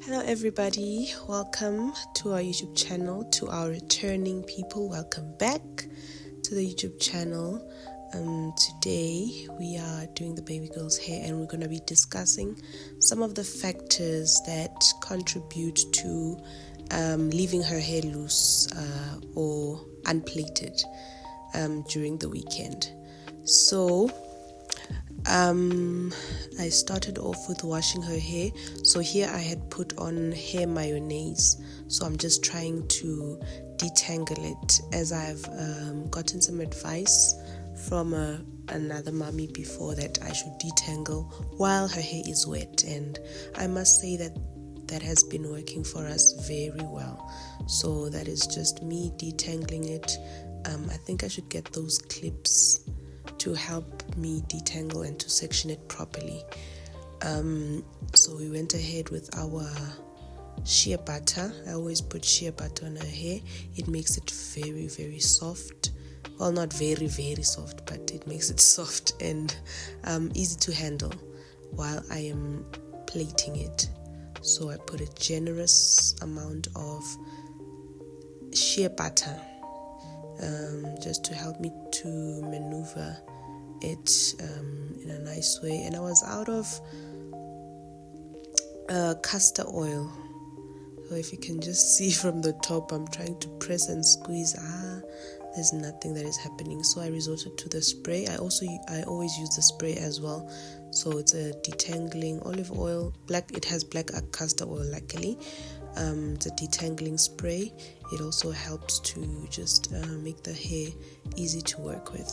Hello everybody, welcome to our YouTube channel. To our returning people, welcome back to the YouTube channel. Today we are doing the baby girl's hair and we're going to be discussing some of the factors that contribute to leaving her hair loose or unplaited during the weekend. So I started off with washing her hair. So here I had put on hair mayonnaise. So I'm just trying to detangle it, as I've gotten some advice from another mommy before that I should detangle while her hair is wet, and I must say that has been working for us very well. So that is just me detangling it. I think I should get those clips to help me detangle and to section it properly. So we went ahead with our shea butter. I always put shea butter on her hair. It makes it very, very soft. Well, not very, very soft, but it makes it soft and easy to handle while I am plaiting it. So I put a generous amount of shea butter just to help me to maneuver it in a nice way. And I was out of castor oil. So if you can just see from the top, I'm trying to press and squeeze. There's nothing that is happening. So I resorted to the spray. I always use the spray as well. So it's a detangling olive oil, black. It has black castor oil, luckily. It's a detangling spray. It also helps to just make the hair easy to work with.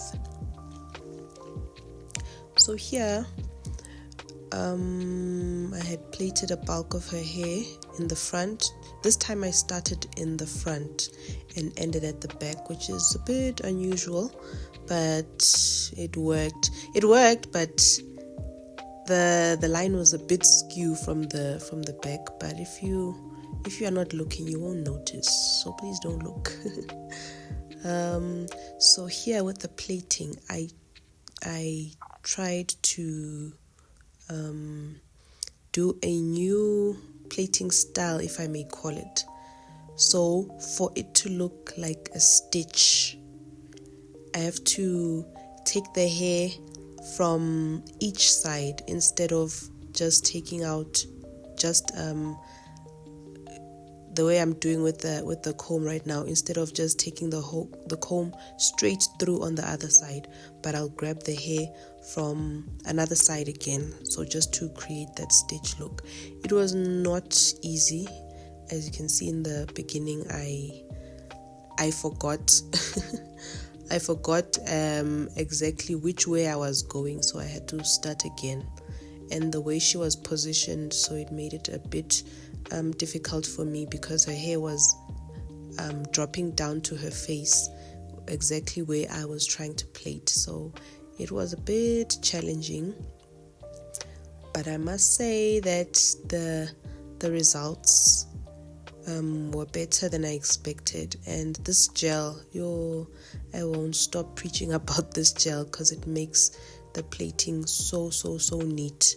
So here, I had plaited a bulk of her hair in the front. This time I started in the front and ended at the back, which is a bit unusual, but it worked. It worked, but the line was a bit skew from the back. But if you are not looking, you won't notice. So please don't look. So here with the plaiting, I tried to do a new plaiting style, if I may call it. So for it to look like a stitch, I have to take the hair from each side instead of just taking out just the way I'm doing with the comb right now. Instead of just taking the comb straight through on the other side, but I'll grab the hair from another side again, so just to create that stitch look. It was not easy. As you can see in the beginning, I forgot I forgot exactly which way I was going, so I had to start again. And the way she was positioned, so it made it a bit difficult for me, because her hair was dropping down to her face, exactly where I was trying to plait. So it was a bit challenging, but I must say that the results were better than I expected. And this gel, I won't stop preaching about this gel, because it makes the plaiting so neat.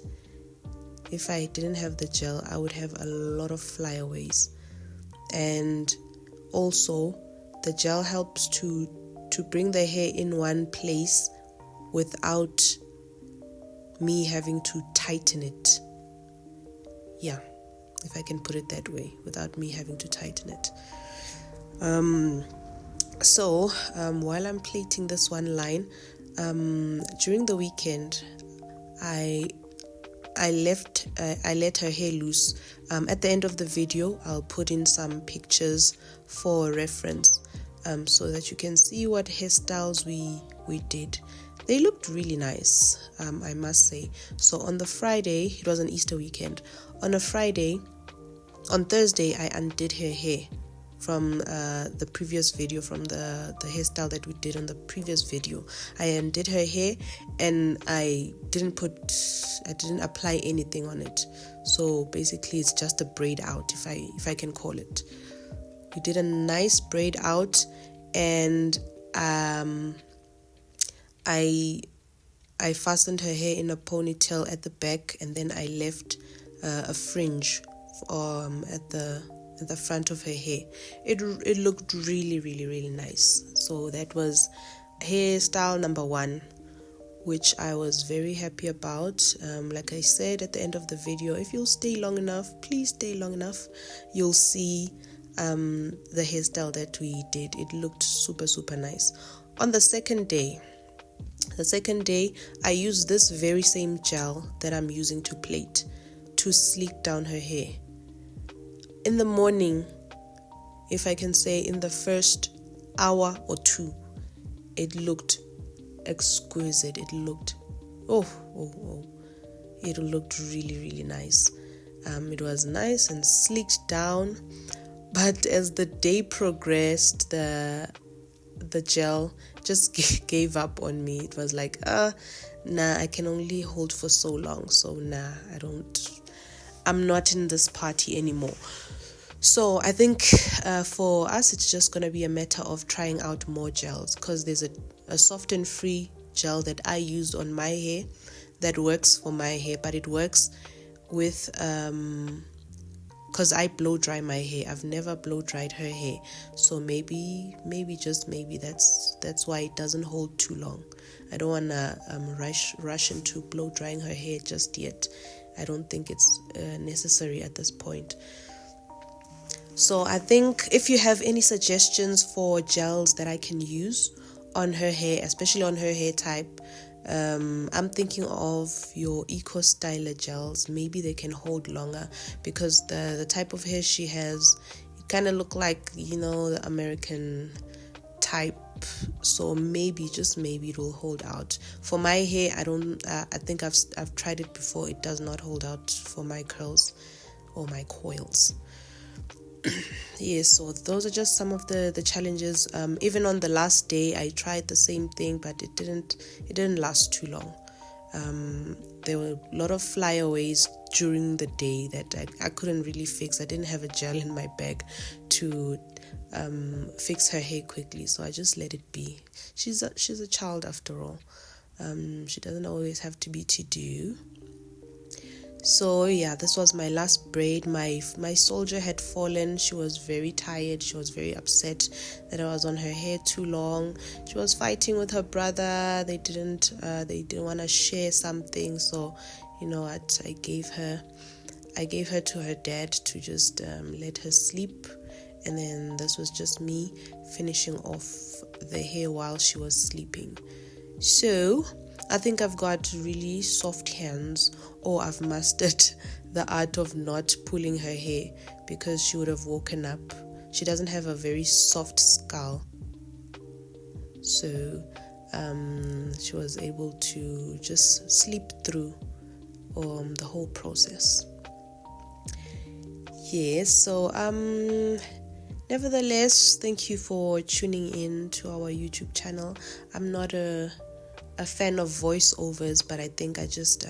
If I didn't have the gel, I would have a lot of flyaways. And also the gel helps to bring the hair in one place without me having to tighten it. Yeah, if I can put it that way, without me having to tighten it. So while I'm plaiting this one line, during the weekend, I let her hair loose. At the end of the video, I'll put in some pictures for reference, so that you can see what hairstyles we did. They looked really nice, I must say. So on the Friday, it was an Easter weekend. On Thursday, I undid her hair from the previous video, from the hairstyle that we did on the previous video. I undid her hair and I didn't apply anything on it. So basically it's just a braid out, if I can call it. We did a nice braid out, and I fastened her hair in a ponytail at the back, and then I left a fringe at the front of her hair. It looked really, really, really nice. So that was hairstyle number 1, which I was very happy about. Like I said at the end of the video, if you'll stay long enough, please stay long enough, you'll see the hairstyle that we did. It looked super, super nice. On the second day, I used this very same gel that I'm using to plait to sleek down her hair. In the morning, if I can say, in the first hour or 2, it looked exquisite. It looked it looked really, really nice. It was nice and sleeked down, but as the day progressed, the gel just gave up on me. It was like, nah, I can only hold for so long, so nah, I'm not in this party anymore. So I think for us, it's just going to be a matter of trying out more gels, because there's a soft and free gel that I used on my hair that works for my hair, but it works with because I blow dry my hair. I've never blow dried her hair, so maybe just maybe that's why it doesn't hold too long. I don't want to rush into blow drying her hair just yet. I don't think it's necessary at this point. So I think if you have any suggestions for gels that I can use on her hair, especially on her hair type, I'm thinking of your Eco Styler gels. Maybe they can hold longer, because the type of hair she has, it kind of look like, the American type. So maybe, just maybe, it will hold out. For my hair, I think I've tried it before. It does not hold out for my curls or my coils. Yes, so those are just some of the challenges. Even on the last day, I tried the same thing, but it didn't last too long. There were a lot of flyaways during the day that I couldn't really fix. I didn't have a gel in my bag to fix her hair quickly, so I just let it be. She's a child after all. She doesn't always have to be to do. So yeah, this was my last braid. My soldier had fallen. She was very tired. She was very upset that I was on her hair too long. She was fighting with her brother. They didn't want to share something. So you know what, I gave her to her dad to just let her sleep, and then this was just me finishing off the hair while she was sleeping. So I think I've got really soft hands, or I've mastered the art of not pulling her hair, because she would have woken up. She doesn't have a very soft skull, so she was able to just sleep through the whole process. Yes, so nevertheless, thank you for tuning in to our YouTube channel. I'm not a fan of voiceovers, but I think I just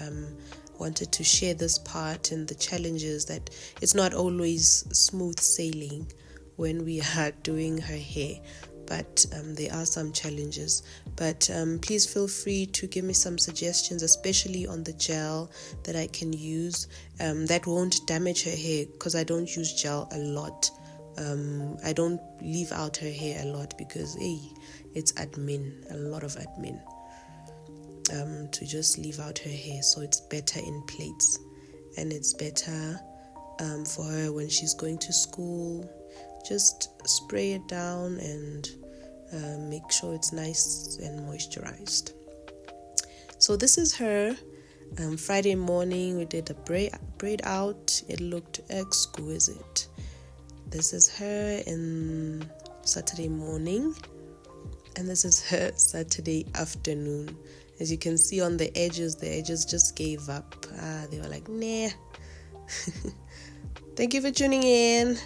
wanted to share this part and the challenges, that it's not always smooth sailing when we are doing her hair, but there are some challenges. But please feel free to give me some suggestions, especially on the gel that I can use that won't damage her hair, because I don't use gel a lot. I don't leave out her hair a lot, because it's admin, a lot of admin. To just leave out her hair, so it's better in plaits, and it's better for her when she's going to school. Just spray it down and make sure it's nice and moisturized. So this is her. Friday morning we did a braid out. It looked exquisite. This is her in Saturday morning, and this is her Saturday afternoon. As you can see on the edges just gave up. They were like, nah. Thank you for tuning in.